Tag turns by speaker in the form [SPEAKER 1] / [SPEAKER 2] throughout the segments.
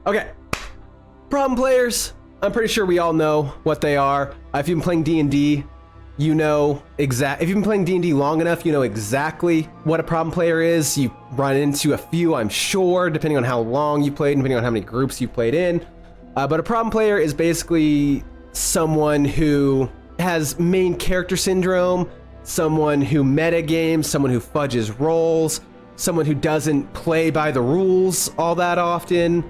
[SPEAKER 1] Okay, problem players. I'm pretty sure we all know what they are. If you've been playing D&D, you know if you've been playing D&D long enough, you know exactly what a problem player is. You run into a few, I'm sure, depending on how long you played, depending on how many groups you played in. But a problem player is basically someone who has main character syndrome, someone who metagames, someone who fudges roles, someone who doesn't play by the rules all that often.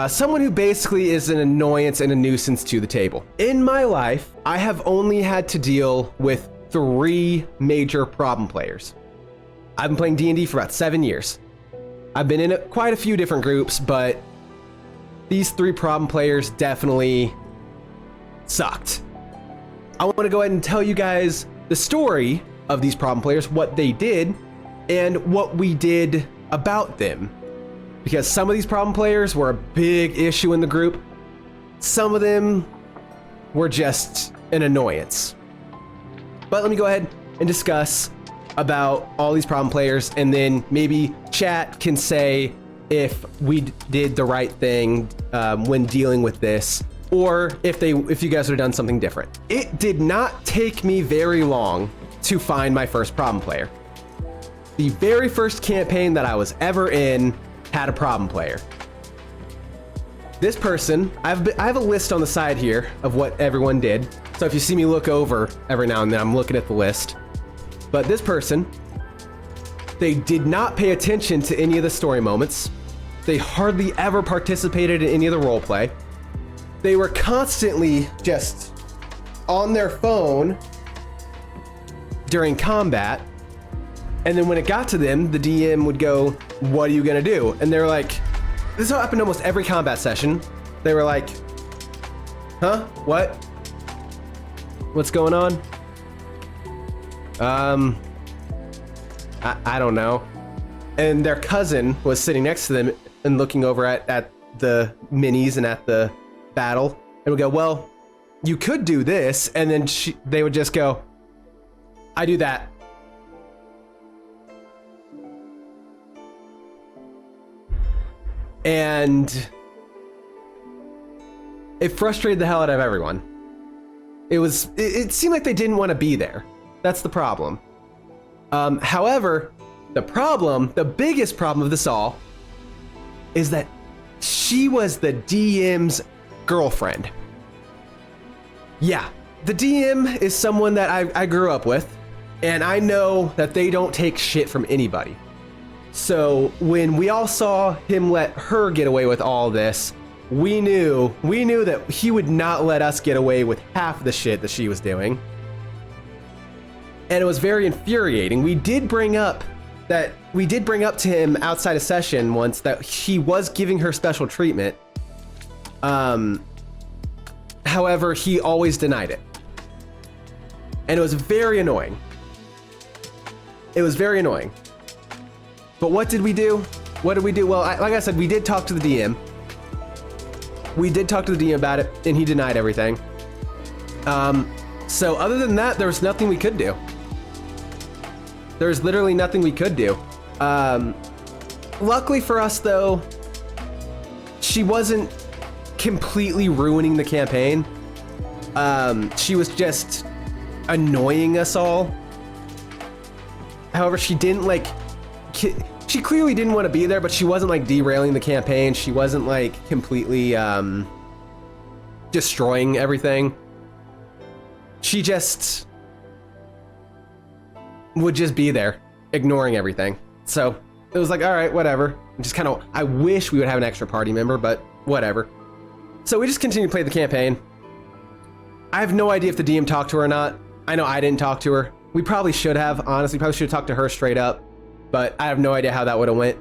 [SPEAKER 1] Someone who basically is an annoyance and a nuisance to the table. In my life, I have only had to deal with 3 major problem players. I've been playing D&D for about 7 years. I've been in quite a few different groups, but these 3 problem players definitely sucked. I want to go ahead and tell you guys the story of these problem players, what they did, and what we did about them. Because some of these problem players were a big issue in the group. Some of them were just an annoyance. But let me go ahead and discuss about all these problem players, and then maybe chat can say if we did the right thing when dealing with this, or if you guys would have done something different. It did not take me very long to find my first problem player. The very first campaign that I was ever in had a problem player. This person, I have a list on the side here of what everyone did. So if you see me look over every now and then, I'm looking at the list. But this person, they did not pay attention to any of the story moments. They hardly ever participated in any of the role play. They were constantly just on their phone during combat. And then when it got to them, the DM would go, "What are you gonna do?" And they're like, this happened almost every combat session. They were like, "Huh? What? What's going on?" I don't know. And their cousin was sitting next to them and looking over at the minis and at the battle, and would go, "Well, you could do this," and then they would just go, "I do that." And it frustrated the hell out of everyone. It seemed like they didn't want to be there. That's the problem. However, the biggest problem of this all is that she was the DM's girlfriend. Yeah, the DM is someone that I grew up with, and I know that they don't take shit from anybody. So when we all saw him let her get away with all this, we knew that he would not let us get away with half the shit that she was doing. And it was very infuriating. We did bring up to him outside of session once that he was giving her special treatment. However, he always denied it. And it was very annoying. It was very annoying. But what did we do? What did we do? Well, like I said, we did talk to the DM. We did talk to the DM about it, and he denied everything. So other than that, there was nothing we could do. There was literally nothing we could do. Luckily for us, though, she wasn't completely ruining the campaign. She was just annoying us all. However, she didn't she clearly didn't want to be there, but she wasn't like derailing the campaign. She wasn't like completely destroying everything. She just would just be there, ignoring everything. So it was like, all right, whatever. Just kind of, I wish we would have an extra party member, but whatever. So we just continued to play the campaign. I have no idea if the DM talked to her or not. I know I didn't talk to her. We probably should have, honestly, probably should have talked to her straight up, but I have no idea how that would have went.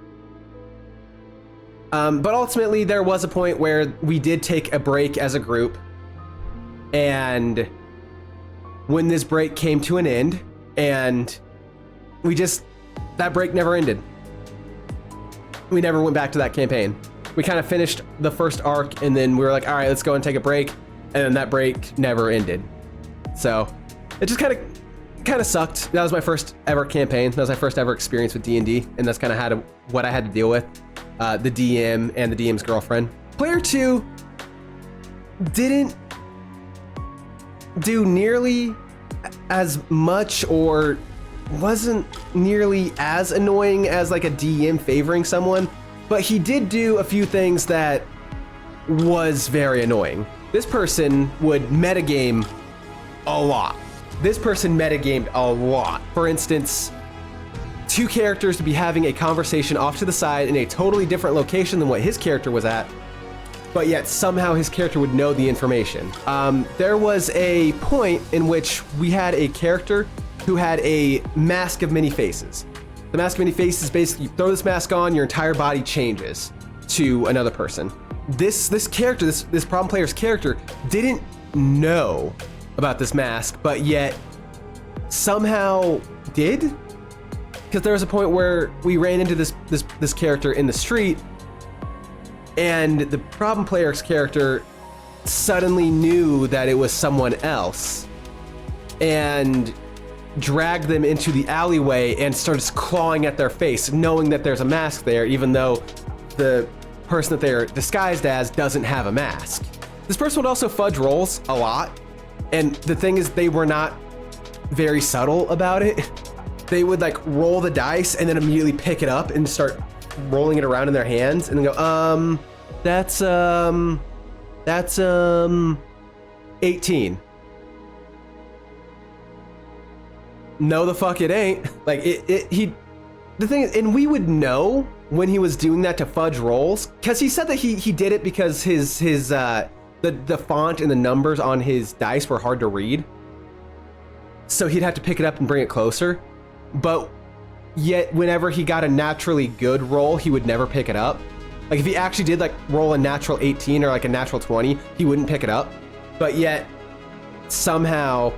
[SPEAKER 1] But ultimately, there was a point where we did take a break as a group, and when this break came to an end, and that break never ended. We never went back to that campaign. We kind of finished the first arc, and then we were like, all right, let's go and take a break, and then that break never ended. So it just kind of sucked. That was my first ever campaign. That was my first ever experience with D&D, and that's kind of what I had to deal with. The DM and the DM's girlfriend. Player 2 didn't do nearly as much or wasn't nearly as annoying as like a DM favoring someone, but he did do a few things that was very annoying. This person would metagame a lot. For instance, two characters to be having a conversation off to the side in a totally different location than what his character was at, but yet somehow his character would know the information. There was a point in which we had a character who had a mask of many faces. The mask of many faces, basically, you throw this mask on, your entire body changes to another person. This character, this problem player's character, didn't know about this mask, but yet somehow did? Because there was a point where we ran into this character in the street, and the problem player's character suddenly knew that it was someone else and dragged them into the alleyway and started clawing at their face, knowing that there's a mask there, even though the person that they're disguised as doesn't have a mask. This person would also fudge rolls a lot, and the thing is, they were not very subtle about it. They would like roll the dice and then immediately pick it up and start rolling it around in their hands and then go, that's 18. No, the fuck it ain't. Like the thing is, and we would know when he was doing that to fudge rolls, because he said that he did it because the font and the numbers on his dice were hard to read. So he'd have to pick it up and bring it closer. But yet whenever he got a naturally good roll, he would never pick it up. Like if he actually did like roll a natural 18 or like a natural 20, he wouldn't pick it up. But yet somehow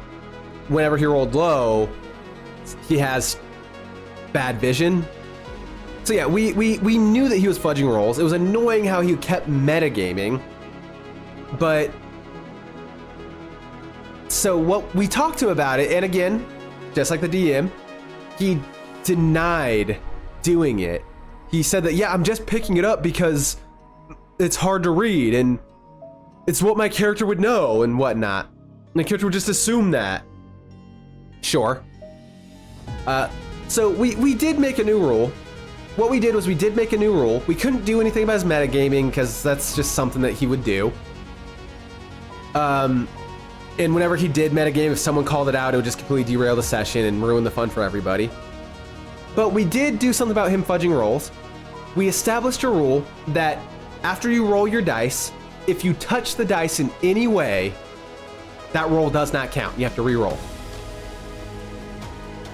[SPEAKER 1] whenever he rolled low, he has bad vision. So yeah, we knew that he was fudging rolls. It was annoying how he kept metagaming. But so what we talked to him about it, and again, just like the DM, he denied doing it. He said that, yeah, I'm just picking it up because it's hard to read and it's what my character would know and whatnot. My character would just assume that. Sure. So we did make a new rule. What we did was we did make a new rule. We couldn't do anything about his metagaming because that's just something that he would do. And whenever he did metagame, if someone called it out, it would just completely derail the session and ruin the fun for everybody. But we did do something about him fudging rolls. We established a rule that after you roll your dice, if you touch the dice in any way, that roll does not count. You have to re-roll.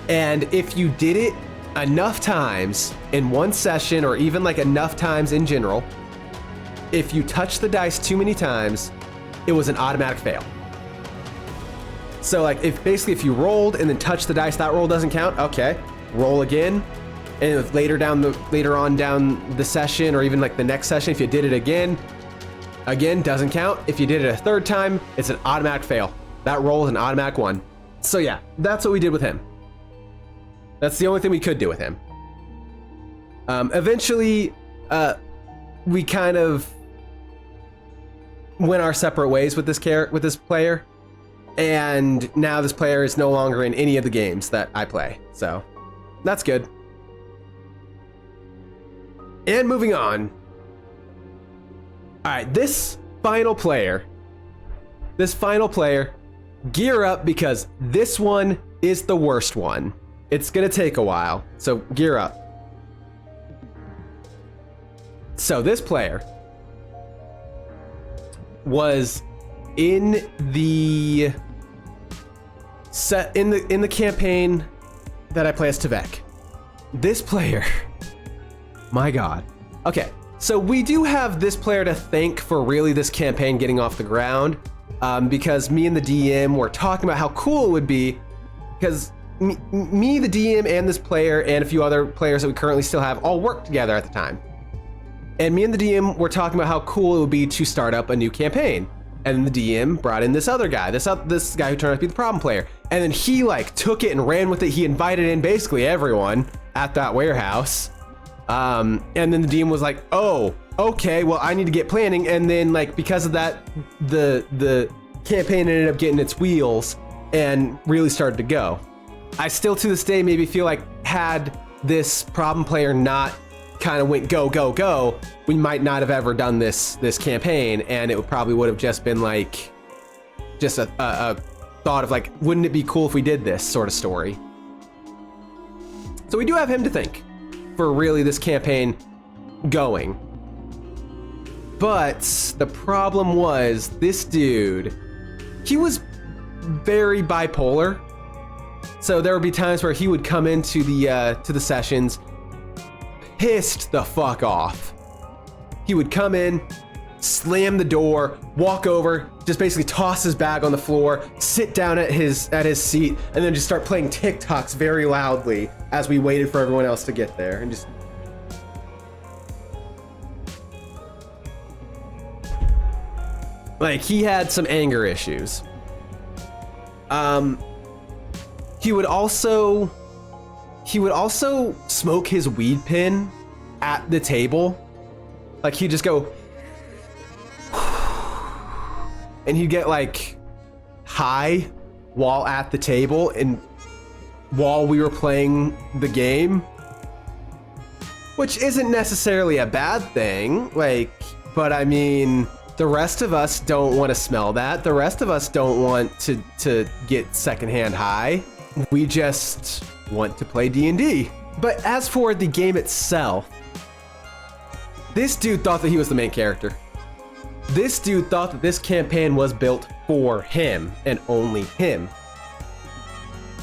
[SPEAKER 1] And if you did it enough times in one session, or even like enough times in general, if you touch the dice too many times, it was an automatic fail. So like if you rolled and then touched the dice, that roll doesn't count. Okay, roll again. And if later on down the session, or even like the next session, if you did it again, doesn't count. If you did it a third time, it's an automatic fail. That roll is an automatic one. So yeah, that's what we did with him. That's the only thing we could do with him. Eventually, we kind of went our separate ways with this player, and now this player is no longer in any of the games that I play. So that's good. And moving on. All right, this final player, gear up, because this one is the worst one. It's gonna take a while, so gear up. So this player was in the campaign that I play as Tvek. This player, my God. Okay, so we do have this player to thank for really this campaign getting off the ground, because me and the DM were talking about how cool it would be, because me, the DM, and this player, and a few other players that we currently still have, all worked together at the time. And me and the DM were talking about how cool it would be to start up a new campaign. And the DM brought in this other guy, this guy who turned out to be the problem player. And then he like took it and ran with it. He invited in basically everyone at that warehouse. And then the DM was like, oh, okay, well, I need to get planning. And then like, because of that, the campaign ended up getting its wheels and really started to go. I still to this day maybe feel like had this problem player not kind of went go, we might not have ever done this campaign, and it probably would have just been like just a thought of like, wouldn't it be cool if we did this sort of story? So we do have him to thank for really this campaign going. But the problem was this dude, he was very bipolar. So there would be times where he would come into the sessions pissed the fuck off. He would come in, slam the door, walk over, just basically toss his bag on the floor, sit down at his seat, and then just start playing TikToks very loudly as we waited for everyone else to get there, and just like he had some anger issues. He would also smoke his weed pen at the table. Like he'd just go and he'd get like high while at the table and while we were playing the game, which isn't necessarily a bad thing. Like, but I mean, the rest of us don't want to smell that. The rest of us don't want to get secondhand high. We just want to play D&D. But as for the game itself, this dude thought that he was the main character. This dude thought that this campaign was built for him and only him.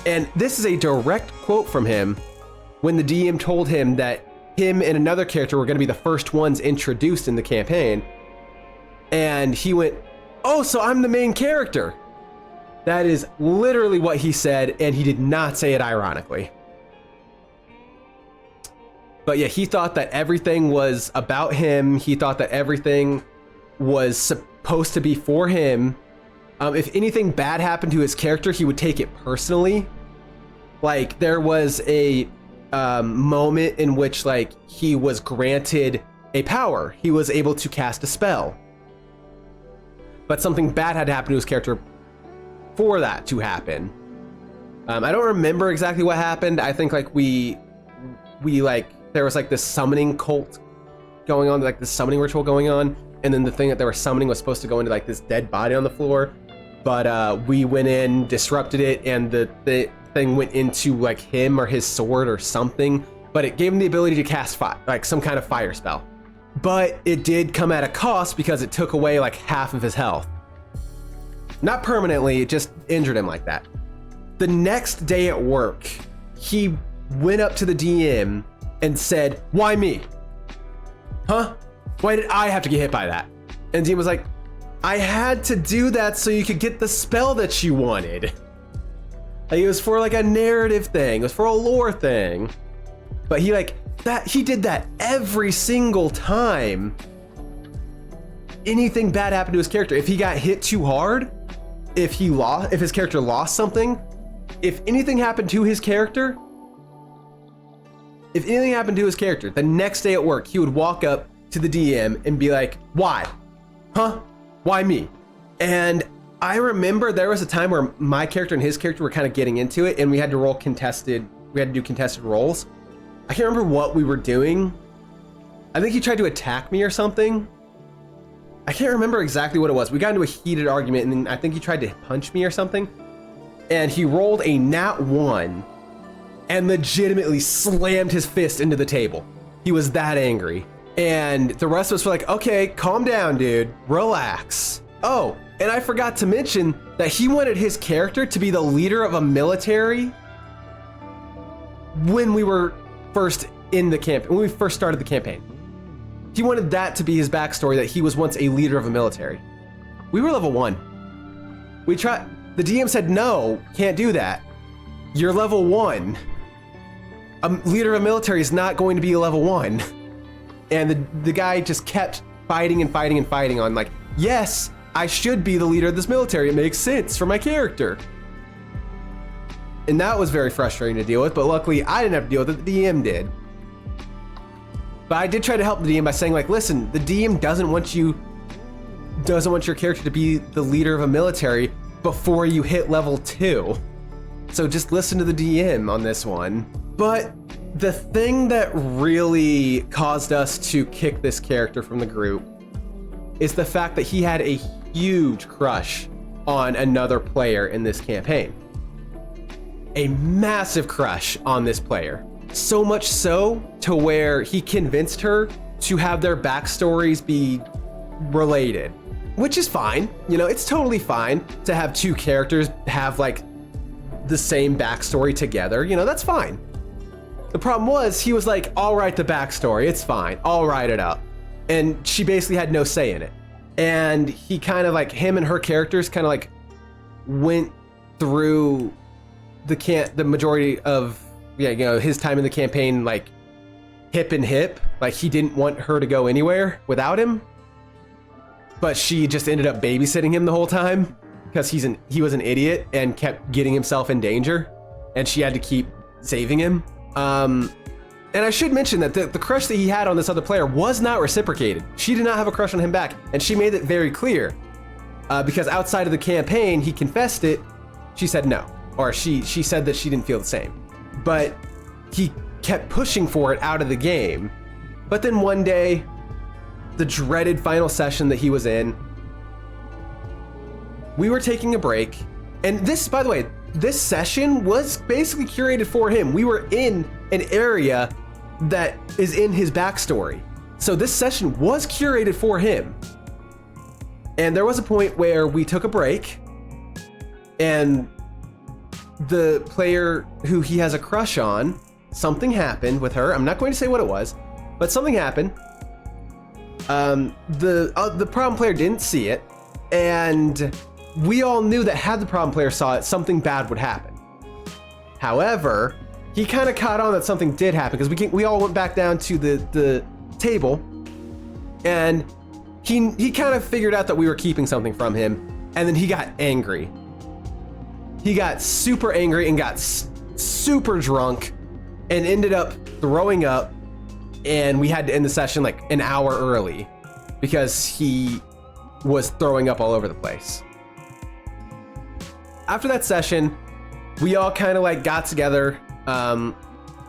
[SPEAKER 1] And this is a direct quote from him when the DM told him that him and another character were going to be the first ones introduced in the campaign. And he went, "Oh, so I'm the main character." That is literally what he said, and he did not say it ironically. But yeah, he thought that everything was about him. He thought that everything was supposed to be for him. If anything bad happened to his character, he would take it personally. Like there was a moment in which like he was granted a power. He was able to cast a spell. But something bad had to happen to his character for that to happen. I don't remember exactly what happened. I think like we like there was like this summoning cult going on, like this summoning ritual going on, and then the thing that they were summoning was supposed to go into like this dead body on the floor, but we went in, disrupted it, and the thing went into like him or his sword or something, but it gave him the ability to cast fire, like some kind of fire spell. But it did come at a cost because it took away like half of his health. Not permanently, it just injured him like that. The next day at work, he went up to the DM and said, "Why me? Huh? Why did I have to get hit by that?" And DM was like, "I had to do that so you could get the spell that you wanted." Like, it was for like a narrative thing, it was for a lore thing. But he like, he did that every single time anything bad happened to his character. If he got hit too hard, if his character lost something, if anything happened to his character, the next day at work, he would walk up to the DM and be like, "Why? Huh? Why me?" And I remember there was a time where my character and his character were kind of getting into it, and we had to do contested roles. I can't remember what we were doing. I think he tried to attack me or something. I can't remember exactly what it was. We got into a heated argument, and then I think he tried to punch me or something. And he rolled a nat 1 and legitimately slammed his fist into the table. He was that angry. And the rest of us were like, "Okay, calm down, dude. Relax." Oh, and I forgot to mention that he wanted his character to be the leader of a military when we were first in the camp, when we first started the campaign. He wanted that to be his backstory, that he was once a leader of a military. We were level 1. We tried, the DM said, "No, can't do that. You're level 1. A leader of a military is not going to be a level 1. And the guy just kept fighting and fighting and fighting on like, "Yes, I should be the leader of this military. It makes sense for my character." And that was very frustrating to deal with, but luckily I didn't have to deal with it, the DM did. But I did try to help the DM by saying, like, listen, the DM doesn't want your character to be the leader of a military before you hit level 2. So just listen to the DM on this one. But the thing that really caused us to kick this character from the group is the fact that he had a huge crush on another player in this campaign. A massive crush on this player. So much so to where he convinced her to have their backstories be related, which is fine. You know, it's totally fine to have two characters have like the same backstory together. You know, that's fine. The problem was he was like, I'll write the backstory. It's fine. I'll write it up. And she basically had no say in it. And he kind of like, him and her characters kind of like went through the majority of, yeah, you know, his time in the campaign, like hip and hip. Like he didn't want her to go anywhere without him. But she just ended up babysitting him the whole time because he was an idiot and kept getting himself in danger. And she had to keep saving him. And I should mention that the crush that he had on this other player was not reciprocated. She did not have a crush on him back, and she made it very clear. Because outside of the campaign, he confessed it. She said no, or she said that she didn't feel the same. But he kept pushing for it out of the game. But then one day, the dreaded final session that he was in, we were taking a break, and this, by the way, this session was basically curated for him. We were in an area that is in his backstory. So this session was curated for him. And there was a point where we took a break and the player who he has a crush on, something happened with her. I'm not going to say what it was, but something happened. The problem player didn't see it, and we all knew that had the problem player saw it, something bad would happen. However, he kind of caught on that something did happen because we all went back down to the table, and he kind of figured out that we were keeping something from him, and then he got angry. He got super angry and got super drunk and ended up throwing up, and we had to end the session like an hour early because he was throwing up all over the place. After that session, we all kind of like got together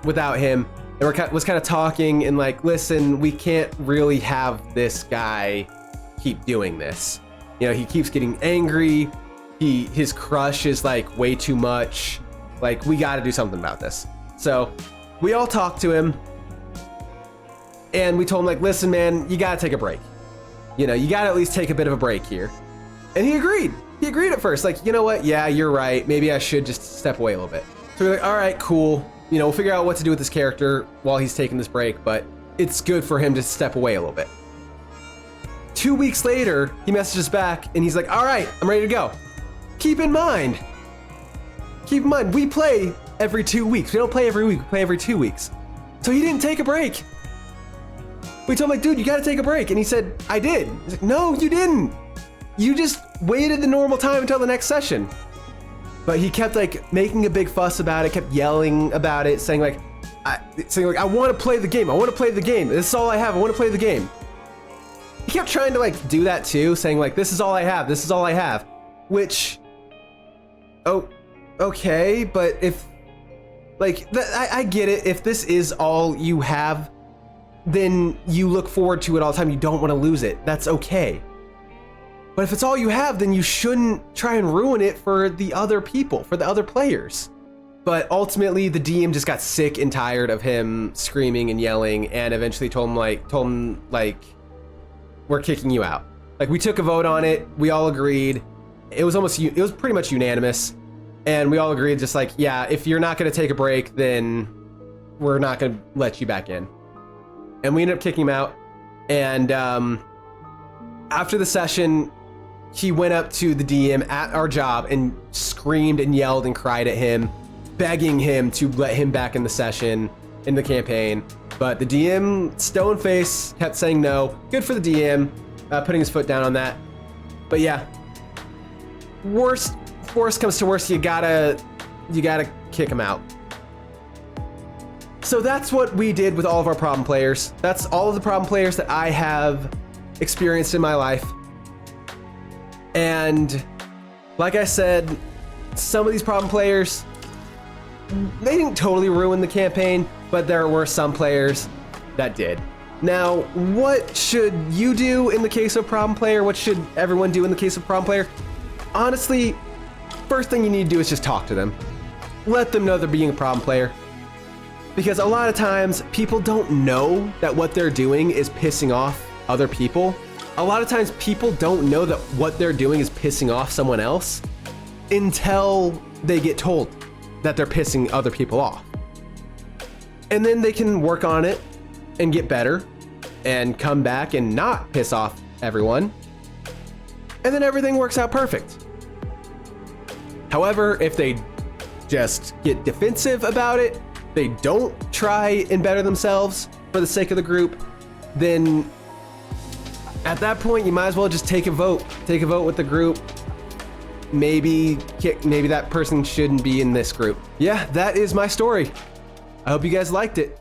[SPEAKER 1] without him, and was kind of talking and like, listen, we can't really have this guy keep doing this. You know, he keeps getting angry. His crush is like way too much. Like, we got to do something about this. So we all talked to him, and we told him like, listen, man, you got to take a break. You know, you got to at least take a bit of a break here. And he agreed. He agreed at first, like, you know what? Yeah, you're right. Maybe I should just step away a little bit. So we're like, all right, cool. You know, we'll figure out what to do with this character while he's taking this break, but it's good for him to step away a little bit. 2 weeks later, he messages back and he's like, all right, I'm ready to go. Keep in mind, we play every 2 weeks. We don't play every week, we play every 2 weeks. So he didn't take a break. We told him like, dude, you gotta take a break. And he said, I did. He's like, no, you didn't. You just waited the normal time until the next session. But he kept like making a big fuss about it, kept yelling about it, saying like, I want to play the game. I want to play the game. This is all I have. I want to play the game. He kept trying to like do that too, saying like, this is all I have. This is all I have. Which, oh, okay. But if like, I get it. If this is all you have, then you look forward to it all the time. You don't want to lose it. That's okay. But if it's all you have, then you shouldn't try and ruin it for the other people, for the other players. But ultimately, the DM just got sick and tired of him screaming and yelling, and eventually told him like, we're kicking you out. Like, we took a vote on it. We all agreed. It was pretty much unanimous. And we all agreed just like, yeah, if you're not going to take a break, then we're not going to let you back in. And we ended up kicking him out. And after the session, he went up to the DM at our job and screamed and yelled and cried at him, begging him to let him back in the session, in the campaign. But the DM, stone-face, kept saying no. Good for the DM, putting his foot down on that. But yeah, worst comes to worst, you gotta kick him out. So that's what we did with all of our problem players. That's all of the problem players that I have experienced in my life. And like I said, some of these problem players, they didn't totally ruin the campaign, but there were some players that did. Now, what should you do in the case of problem player? What should everyone do in the case of problem player? Honestly, first thing you need to do is just talk to them. Let them know they're being a problem player. Because a lot of times, people don't know that what they're doing is pissing off other people. A lot of times, people don't know that what they're doing is pissing off someone else until they get told that they're pissing other people off. And then they can work on it and get better and come back and not piss off everyone. And then everything works out perfect. However, if they just get defensive about it, they don't try and better themselves for the sake of the group, then at that point you might as well just take a vote. Take a vote with the group. Maybe that person shouldn't be in this group. Yeah, that is my story. I hope you guys liked it.